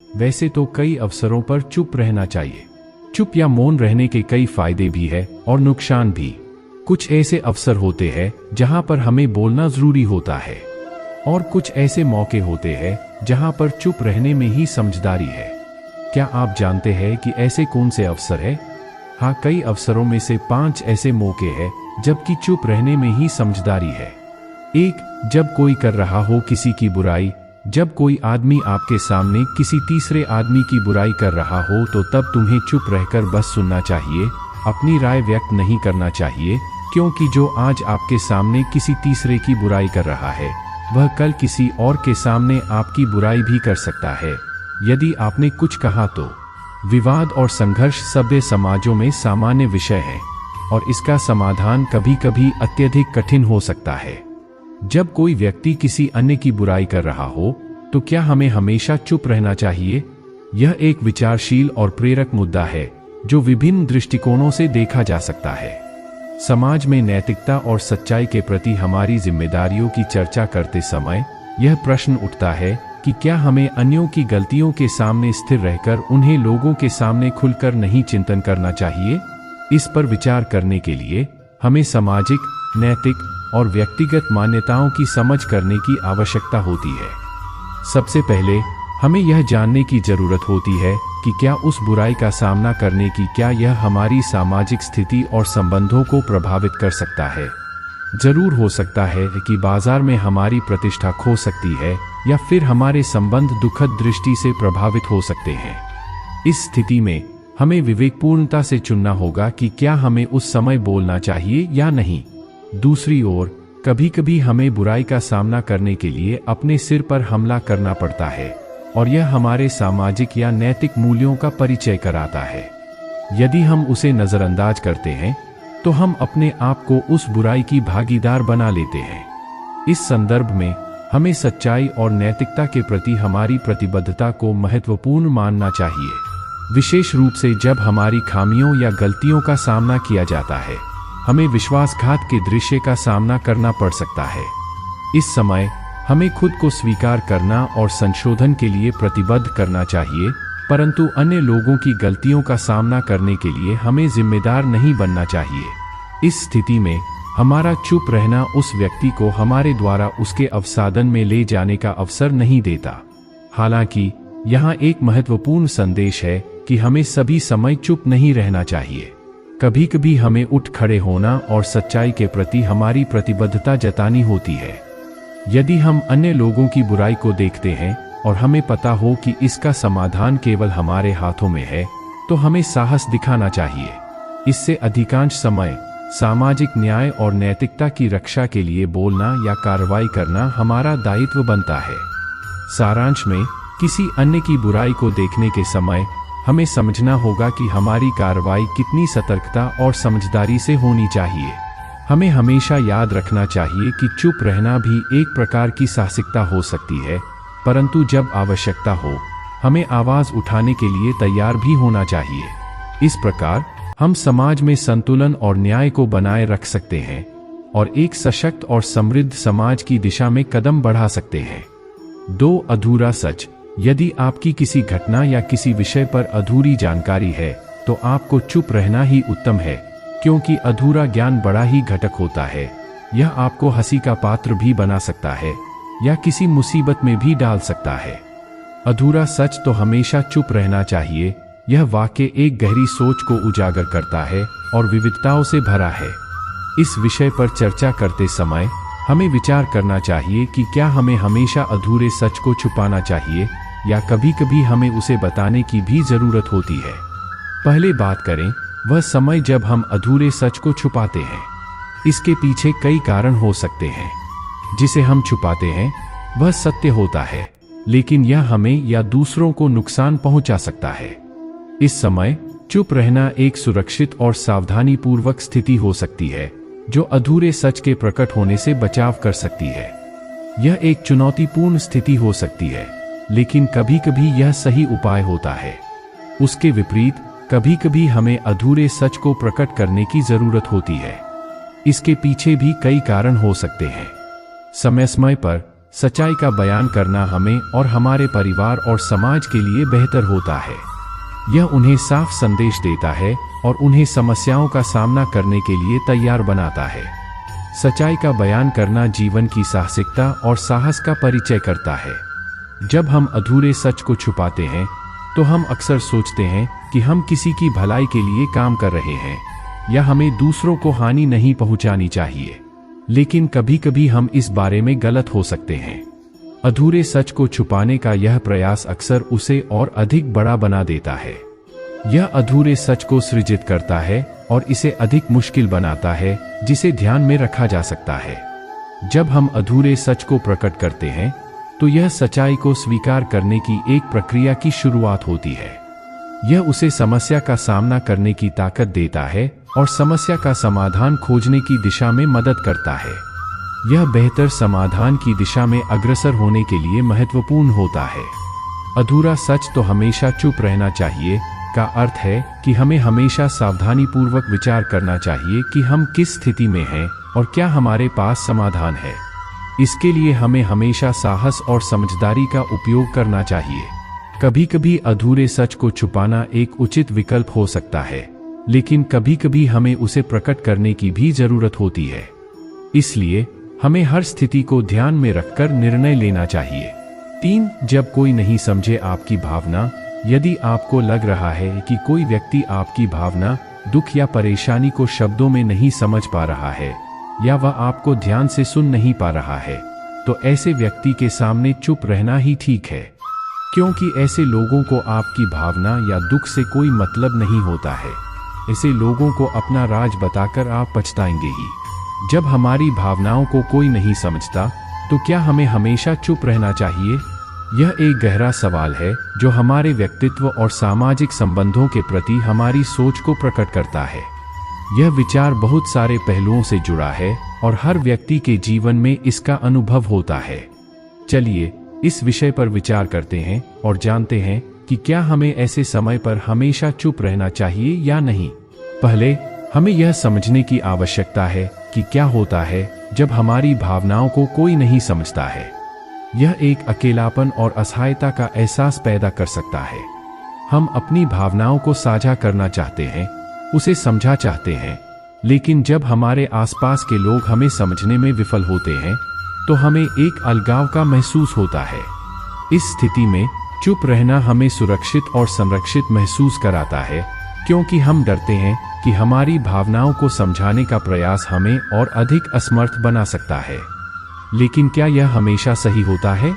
वैसे तो कई अवसरों पर चुप रहना चाहिए। चुप या मौन रहने के कई फायदे भी है और नुकसान भी। कुछ ऐसे अवसर होते हैं जहां पर हमें बोलना जरूरी होता है, और कुछ ऐसे मौके होते हैं जहां पर चुप रहने में ही समझदारी है। क्या आप जानते हैं कि ऐसे कौन से अवसर है? हाँ, कई अवसरों में से 5 ऐसे मौके हैं जबकि चुप रहने में ही समझदारी है। 1. जब कोई कर रहा हो किसी की बुराई। जब कोई आदमी आपके सामने किसी तीसरे आदमी की बुराई कर रहा हो तो तब तुम्हें चुप रहकर बस सुनना चाहिए, अपनी राय व्यक्त नहीं करना चाहिए, क्योंकि जो आज आपके सामने किसी तीसरे की बुराई कर रहा है वह कल किसी और के सामने आपकी बुराई भी कर सकता है। यदि आपने कुछ कहा तो विवाद और संघर्ष सभ्य समाजों में सामान्य विषय है और इसका समाधान कभी कभी अत्यधिक कठिन हो सकता है। जब कोई व्यक्ति किसी अन्य की बुराई कर रहा हो तो क्या हमें हमेशा चुप रहना चाहिए? यह एक विचारशील और प्रेरक मुद्दा है जो विभिन्न दृष्टिकोणों से देखा जा सकता है। समाज में नैतिकता और सच्चाई के प्रति हमारी जिम्मेदारियों की चर्चा करते समय यह प्रश्न उठता है कि क्या हमें अन्यों की गलतियों के सामने स्थिर रहकर उन्हें लोगों के सामने खुलकर नहीं चिंतन करना चाहिए? इस पर विचार करने के लिए हमें सामाजिक, नैतिक और व्यक्तिगत मान्यताओं की समझ करने की आवश्यकता होती है। सबसे पहले हमें यह जानने की जरूरत होती है कि क्या उस बुराई का सामना करने की क्या यह हमारी सामाजिक स्थिति और संबंधों को प्रभावित कर सकता है। जरूर हो सकता है कि बाजार में हमारी प्रतिष्ठा खो सकती है या फिर हमारे संबंध दुखद दृष्टि से प्रभावित हो सकते हैं। इस स्थिति में हमें विवेकपूर्णता से चुनना होगा कि क्या हमें उस समय बोलना चाहिए या नहीं। दूसरी ओर कभी कभी हमें बुराई का सामना करने के लिए अपने सिर पर हमला करना पड़ता है और यह हमारे सामाजिक या नैतिक मूल्यों का परिचय कराता है। यदि हम उसे नजरअंदाज करते हैं तो हम अपने आप को उस बुराई की भागीदार बना लेते हैं। इस संदर्भ में हमें सच्चाई और नैतिकता के प्रति हमारी प्रतिबद्धता को महत्वपूर्ण मानना चाहिए, विशेष रूप से जब हमारी खामियों या गलतियों का सामना किया जाता है। हमें विश्वासघात के दृश्य का सामना करना पड़ सकता है। इस समय हमें खुद को स्वीकार करना और संशोधन के लिए प्रतिबद्ध करना चाहिए, परंतु अन्य लोगों की गलतियों का सामना करने के लिए हमें जिम्मेदार नहीं बनना चाहिए। इस स्थिति में हमारा चुप रहना उस व्यक्ति को हमारे द्वारा उसके अवसादन में ले जाने का अवसर नहीं देता। हालांकि यहाँ एक महत्वपूर्ण संदेश है कि हमें सभी समय चुप नहीं रहना चाहिए। कभी कभी हमें उठ खड़े होना और सच्चाई के प्रति हमारी प्रतिबद्धता जतानी होती है। यदि हम अन्य लोगों की बुराई को देखते हैं और हमें पता हो कि इसका समाधान केवल हमारे हाथों में है, तो हमें साहस दिखाना चाहिए। इससे अधिकांश समय सामाजिक न्याय और नैतिकता की रक्षा के लिए बोलना या कार्रवाई करना हमारा दायित्व बनता है। सारांश में, किसी अन्य की बुराई को देखने के समय हमें समझना होगा कि हमारी कार्रवाई कितनी सतर्कता और समझदारी से होनी चाहिए। हमें हमेशा याद रखना चाहिए कि चुप रहना भी एक प्रकार की साहसिकता हो सकती है, परंतु जब आवश्यकता हो हमें आवाज उठाने के लिए तैयार भी होना चाहिए। इस प्रकार हम समाज में संतुलन और न्याय को बनाए रख सकते हैं और एक सशक्त और समृद्ध समाज की दिशा में कदम बढ़ा सकते हैं। 2. अधूरा सच। यदि आपकी किसी घटना या किसी विषय पर अधूरी जानकारी है तो आपको चुप रहना ही उत्तम है, क्योंकि अधूरा ज्ञान बड़ा ही घटक होता है। यह आपको हंसी का पात्र भी बना सकता है या किसी मुसीबत में भी डाल सकता है। अधूरा सच तो हमेशा चुप रहना चाहिए। यह वाक्य एक गहरी सोच को उजागर करता है और विविधताओं से भरा है। इस विषय पर चर्चा करते समय हमें विचार करना चाहिए कि क्या हमें हमेशा अधूरे सच को छुपाना चाहिए या कभी-कभी हमें उसे बताने की भी जरूरत होती है। पहले बात करें वह समय जब हम अधूरे सच को छुपाते हैं। इसके पीछे कई कारण हो सकते हैं। जिसे हम छुपाते हैं वह सत्य होता है, लेकिन यह हमें या दूसरों को नुकसान पहुंचा सकता है। इस समय चुप रहना एक सुरक्षित और सावधानीपूर्वक स्थिति हो सकती है जो अधूरे सच के प्रकट होने से बचाव कर सकती है। यह एक चुनौतीपूर्ण स्थिति हो सकती है, लेकिन कभी-कभी यह सही उपाय होता है। उसके विपरीत कभी-कभी हमें अधूरे सच को प्रकट करने की जरूरत होती है। इसके पीछे भी कई कारण हो सकते हैं। समय समय पर सच्चाई का बयान करना हमें और हमारे परिवार और समाज के लिए बेहतर होता है। यह उन्हें साफ संदेश देता है और उन्हें समस्याओं का सामना करने के लिए तैयार बनाता है। सच्चाई का बयान करना जीवन की साहसिकता और साहस का परिचय करता है। जब हम अधूरे सच को छुपाते हैं तो हम अक्सर सोचते हैं कि हम किसी की भलाई के लिए काम कर रहे हैं या हमें दूसरों को हानि नहीं पहुंचानी चाहिए, लेकिन कभी कभी हम इस बारे में गलत हो सकते हैं। अधूरे सच को छुपाने का यह प्रयास अक्सर उसे और अधिक बड़ा बना देता है। यह अधूरे सच को सृजित करता है और इसे अधिक मुश्किल बनाता है जिसे ध्यान में रखा जा सकता है। जब हम अधूरे सच को प्रकट करते हैं तो यह सच्चाई को स्वीकार करने की एक प्रक्रिया की शुरुआत होती है। यह उसे समस्या का सामना करने की ताकत देता है और समस्या का समाधान खोजने की दिशा में मदद करता है। यह बेहतर समाधान की दिशा में अग्रसर होने के लिए महत्वपूर्ण होता है। अधूरा सच तो हमेशा चुप रहना चाहिए का अर्थ है कि हमें हमेशा सावधानीपूर्वक विचार करना चाहिए कि हम किस स्थिति में हैं और क्या हमारे पास समाधान है। इसके लिए हमें हमेशा साहस और समझदारी का उपयोग करना चाहिए। कभी कभी अधूरे सच को छुपाना एक उचित विकल्प हो सकता है, लेकिन कभी कभी हमें उसे प्रकट करने की भी जरूरत होती है। इसलिए हमें हर स्थिति को ध्यान में रखकर निर्णय लेना चाहिए। 3. जब कोई नहीं समझे आपकी भावना। यदि आपको लग रहा है कि कोई व्यक्ति आपकी भावना, दुख या परेशानी को शब्दों में नहीं समझ पा रहा है या वह आपको ध्यान से सुन नहीं पा रहा है, तो ऐसे व्यक्ति के सामने चुप रहना ही ठीक है, क्योंकि ऐसे लोगों को आपकी भावना या दुख से कोई मतलब नहीं होता है। ऐसे लोगों को अपना राज बताकर आप पछताएंगे ही। जब हमारी भावनाओं को कोई नहीं समझता तो क्या हमें हमेशा चुप रहना चाहिए? यह एक गहरा सवाल है जो हमारे व्यक्तित्व और सामाजिक संबंधों के प्रति हमारी सोच को प्रकट करता है। यह विचार बहुत सारे पहलुओं से जुड़ा है और हर व्यक्ति के जीवन में इसका अनुभव होता है। चलिए इस विषय पर विचार करते हैं और जानते हैं कि क्या हमें ऐसे समय पर हमेशा चुप रहना चाहिए या नहीं। पहले हमें यह समझने की आवश्यकता है कि क्या होता है जब हमारी भावनाओं को कोई नहीं समझता है। यह एक अकेलापन और असहायता का एहसास पैदा कर सकता है। हम अपनी भावनाओं को साझा करना चाहते हैं, उसे समझा चाहते हैं, लेकिन जब हमारे आसपास के लोग हमें समझने में विफल होते हैं तो हमें एक अलगाव का महसूस होता है। इस स्थिति में चुप रहना हमें सुरक्षित और संरक्षित महसूस कराता है, क्योंकि हम डरते हैं कि हमारी भावनाओं को समझाने का प्रयास हमें और अधिक असमर्थ बना सकता है। लेकिन क्या यह हमेशा सही होता है?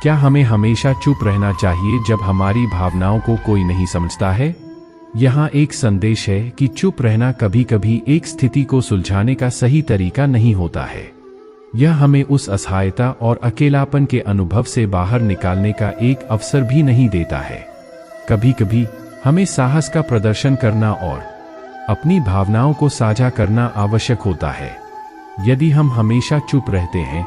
क्या हमें हमेशा चुप रहना चाहिए जब हमारी भावनाओं को कोई नहीं समझता है? यहाँ एक संदेश है कि चुप रहना कभी कभी एक स्थिति को सुलझाने का सही तरीका नहीं होता है। यह हमें उस असहायता और अकेलापन के अनुभव से बाहर निकालने का एक अवसर भी नहीं देता है। कभी कभी हमें साहस का प्रदर्शन करना और अपनी भावनाओं को साझा करना आवश्यक होता है। यदि हम हमेशा चुप रहते हैं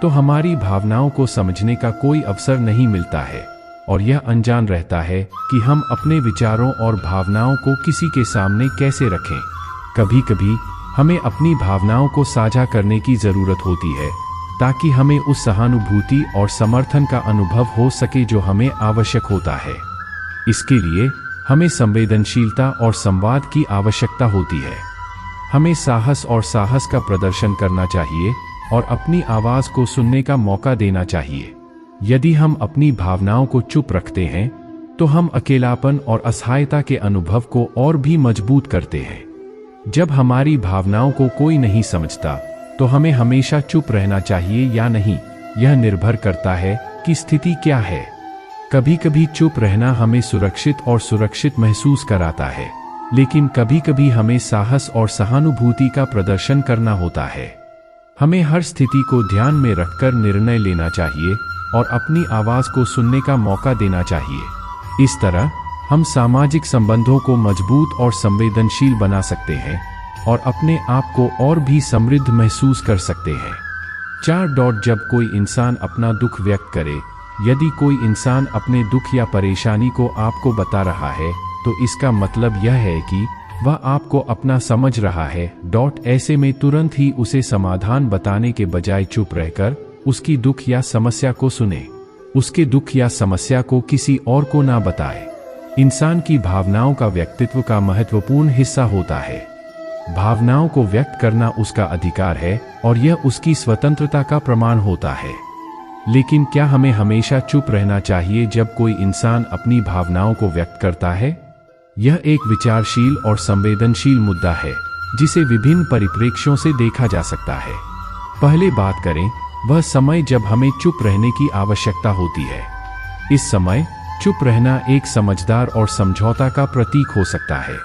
तो हमारी भावनाओं को समझने का कोई अवसर नहीं मिलता है और यह अनजान रहता है कि हम अपने विचारों और भावनाओं को किसी के सामने कैसे रखें। कभी कभी हमें अपनी भावनाओं को साझा करने की जरूरत होती है ताकि हमें उस सहानुभूति और समर्थन का अनुभव हो सके जो हमें आवश्यक होता है। इसके लिए हमें संवेदनशीलता और संवाद की आवश्यकता होती है। हमें साहस का प्रदर्शन करना चाहिए और अपनी आवाज को सुनने का मौका देना चाहिए। यदि हम अपनी भावनाओं को चुप रखते हैं तो हम अकेलापन और असहायता के अनुभव को और भी मजबूत करते हैं। जब हमारी भावनाओं को कोई नहीं समझता तो हमें हमेशा चुप रहना चाहिए या नहीं, यह निर्भर करता है कि स्थिति क्या है। कभी कभी चुप रहना हमें सुरक्षित महसूस कराता है, लेकिन कभी कभी हमें साहस और सहानुभूति का प्रदर्शन करना होता है। हमें हर स्थिति को ध्यान में रखकर निर्णय लेना चाहिए और अपनी आवाज को सुनने का मौका देना चाहिए। इस तरह हम सामाजिक संबंधों को मजबूत और संवेदनशील बना सकते हैं और अपने आप को और भी समृद्ध महसूस कर सकते हैं। 4. जब कोई इंसान अपना दुख व्यक्त करे। यदि कोई इंसान अपने दुख या परेशानी को आपको बता रहा है तो इसका मतलब यह है कि वह आपको अपना समझ रहा है। ऐसे में तुरंत ही उसे समाधान बताने के बजाय चुप रहकर उसकी दुख या समस्या को सुने, उसके दुख या समस्या को किसी और को ना बताए। इंसान की भावनाओं का व्यक्तित्व का महत्वपूर्ण हिस्सा होता है। भावनाओं को व्यक्त करना उसका अधिकार है और यह उसकी स्वतंत्रता का प्रमाण होता है। लेकिन क्या हमें हमेशा चुप रहना चाहिए जब कोई इंसान अपनी भावनाओं को व्यक्त करता है? यह एक विचारशील और संवेदनशील मुद्दा है जिसे विभिन्न परिप्रेक्ष्यों से देखा जा सकता है। पहले बात करें वह समय जब हमें चुप रहने की आवश्यकता होती है। इस समय चुप रहना एक समझदार और समझौता का प्रतीक हो सकता है।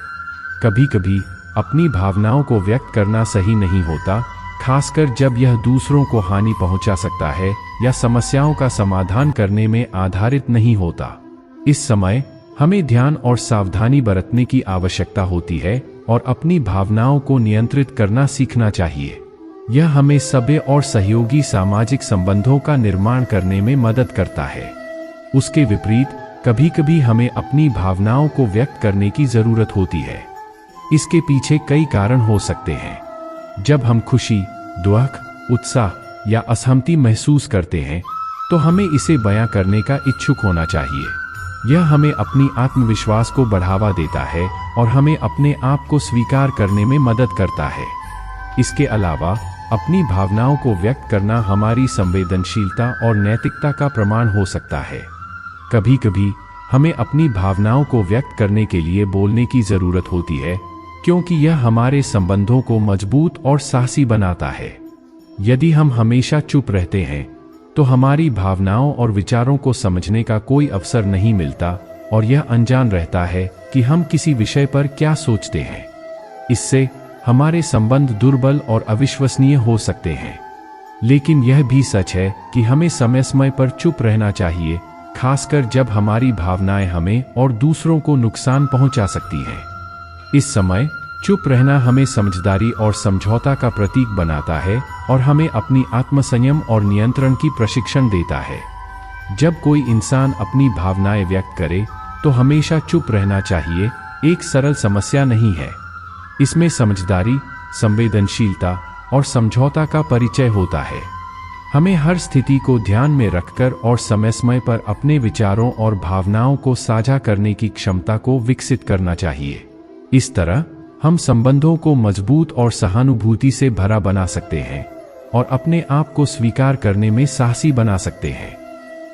कभी कभी अपनी भावनाओं को व्यक्त करना सही नहीं होता, खासकर जब यह दूसरों को हानि पहुंचा सकता है या समस्याओं का समाधान करने में आधारित नहीं होता। इस समय हमें ध्यान और सावधानी बरतने की आवश्यकता होती है और अपनी भावनाओं को नियंत्रित करना सीखना चाहिए। यह हमें सभ्य और सहयोगी सामाजिक संबंधों का निर्माण करने में मदद करता है। उसके विपरीत कभी कभी हमें अपनी भावनाओं को व्यक्त करने की जरूरत होती है। इसके पीछे कई कारण हो सकते हैं। जब हम खुशी, दुख, उत्साह या असहमति महसूस करते हैं तो हमें इसे बयां करने का इच्छुक होना चाहिए। यह हमें अपनी आत्मविश्वास को बढ़ावा देता है और हमें अपने आप को स्वीकार करने में मदद करता है। इसके अलावा अपनी भावनाओं को व्यक्त करना हमारी संवेदनशीलता और नैतिकता का प्रमाण हो सकता है। कभी कभी हमें अपनी भावनाओं को व्यक्त करने के लिए बोलने की जरूरत होती है, क्योंकि यह हमारे संबंधों को मजबूत और साहसी बनाता है। यदि हम हमेशा चुप रहते हैं तो हमारी भावनाओं और विचारों को समझने का कोई अवसर नहीं मिलता और यह अनजान रहता है कि हम किसी विषय पर क्या सोचते हैं। इससे हमारे संबंध दुर्बल और अविश्वसनीय हो सकते हैं। लेकिन यह भी सच है कि हमें समय समय पर चुप रहना चाहिए, खासकर जब हमारी भावनाएं हमें और दूसरों को नुकसान पहुंचा सकती हैं। इस समय चुप रहना हमें समझदारी और समझौता का प्रतीक बनाता है और हमें अपनी आत्मसंयम और नियंत्रण की प्रशिक्षण देता है। जब कोई इंसान अपनी भावनाएं व्यक्त करे तो हमेशा चुप रहना चाहिए एक सरल समस्या नहीं है। इसमें समझदारी, संवेदनशीलता और समझौता का परिचय होता है। हमें हर स्थिति को ध्यान में रखकर और समय समय पर अपने विचारों और भावनाओं को साझा करने की क्षमता को विकसित करना चाहिए। इस तरह हम संबंधों को मजबूत और सहानुभूति से भरा बना सकते हैं और अपने आप को स्वीकार करने में साहसी बना सकते हैं।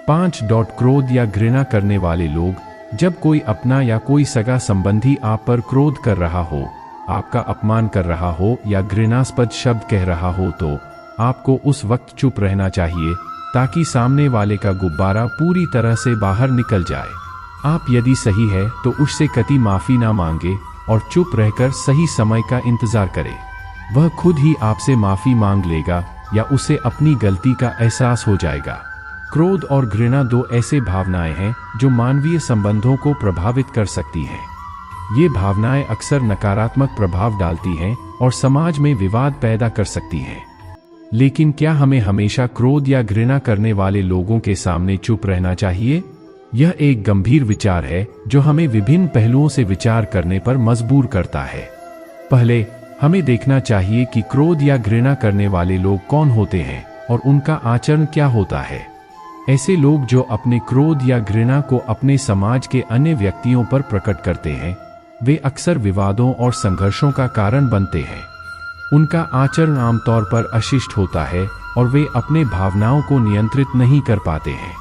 5. क्रोध या घृणा करने वाले लोग। जब कोई अपना या कोई सगा संबंधी आप पर क्रोध कर रहा हो, आपका अपमान कर रहा हो या घृणास्पद शब्द कह रहा हो तो आपको उस वक्त चुप रहना चाहिए ताकि सामने वाले का गुब्बारा पूरी तरह से बाहर निकल जाए। आप यदि सही है तो उससे कतई माफी ना मांगे और चुप रहकर सही समय का इंतजार करें। वह खुद ही आपसे माफी मांग लेगा या उसे अपनी गलती का एहसास हो जाएगा। क्रोध और घृणा दो ऐसे भावनाएं हैं जो मानवीय संबंधों को प्रभावित कर सकती हैं। ये भावनाएं अक्सर नकारात्मक प्रभाव डालती हैं और समाज में विवाद पैदा कर सकती हैं। लेकिन क्या हमें हमेशा क्रोध या घृणा करने वाले लोगों के सामने चुप रहना चाहिए? यह एक गंभीर विचार है जो हमें विभिन्न पहलुओं से विचार करने पर मजबूर करता है। पहले हमें देखना चाहिए कि क्रोध या घृणा करने वाले लोग कौन होते हैं और उनका आचरण क्या होता है। ऐसे लोग जो अपने क्रोध या घृणा को अपने समाज के अन्य व्यक्तियों पर प्रकट करते हैं, वे अक्सर विवादों और संघर्षों का कारण बनते हैं। उनका आचरण आमतौर पर अशिष्ट होता है और वे अपने भावनाओं को नियंत्रित नहीं कर पाते हैं।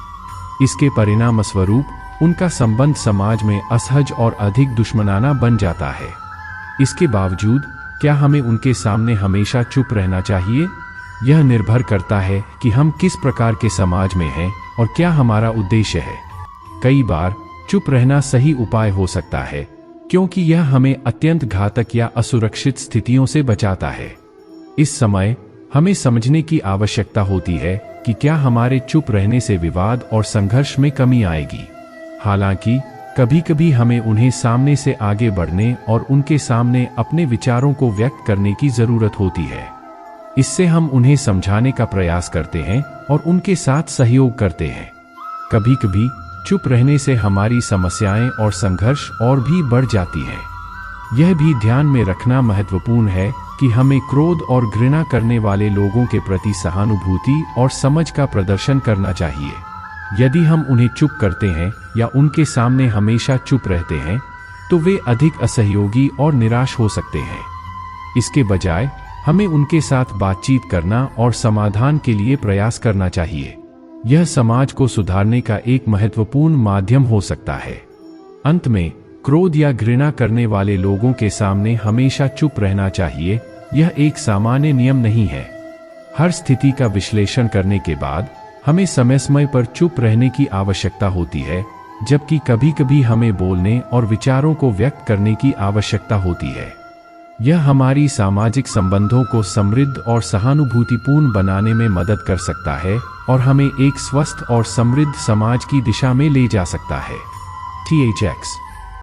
इसके परिणामस्वरूप उनका संबंध समाज में असहज और अधिक दुश्मनाना बन जाता है। इसके बावजूद क्या हमें उनके सामने हमेशा चुप रहना चाहिए? यह निर्भर करता है कि हम किस प्रकार के समाज में हैं और क्या हमारा उद्देश्य है। कई बार चुप रहना सही उपाय हो सकता है, क्योंकि यह हमें अत्यंत घातक या असुरक्षित स्थितियों से बचाता है। इस समय हमें समझने की आवश्यकता होती है कि क्या हमारे चुप रहने से विवाद और संघर्ष में कमी आएगी। हालांकि कभी-कभी हमें उन्हें सामने से आगे बढ़ने और उनके सामने अपने विचारों को व्यक्त करने की जरूरत होती है। इससे हम उन्हें समझाने का प्रयास करते हैं और उनके साथ सहयोग करते हैं। कभी-कभी चुप रहने से हमारी समस्याएं और संघर्ष और भी बढ़ जाती हैं। यह भी ध्यान में रखना महत्वपूर्ण है कि हमें क्रोध और घृणा करने वाले लोगों के प्रति सहानुभूति और समझ का प्रदर्शन करना चाहिए। यदि हम उन्हें चुप करते हैं या उनके सामने हमेशा चुप रहते हैं तो वे अधिक असहयोगी और निराश हो सकते हैं। इसके बजाय हमें उनके साथ बातचीत करना और समाधान के लिए प्रयास करना चाहिए। यह समाज को सुधारने का एक महत्वपूर्ण माध्यम हो सकता है। अंत में, क्रोध या घृणा करने वाले लोगों के सामने हमेशा चुप रहना चाहिए। यह एक सामान्य नियम नहीं है। हर स्थिति का विश्लेषण करने के बाद हमें समय समय पर चुप रहने की आवश्यकता होती है, जबकि कभी-कभी हमें बोलने और विचारों को व्यक्त करने की आवश्यकता होती है। यह हमारी सामाजिक संबंधों को समृद्ध और सहानुभूतिपूर्ण बनाने में मदद कर सकता है और हमें एक स्वस्थ और समृद्ध समाज की दिशा में ले जा सकता है। THX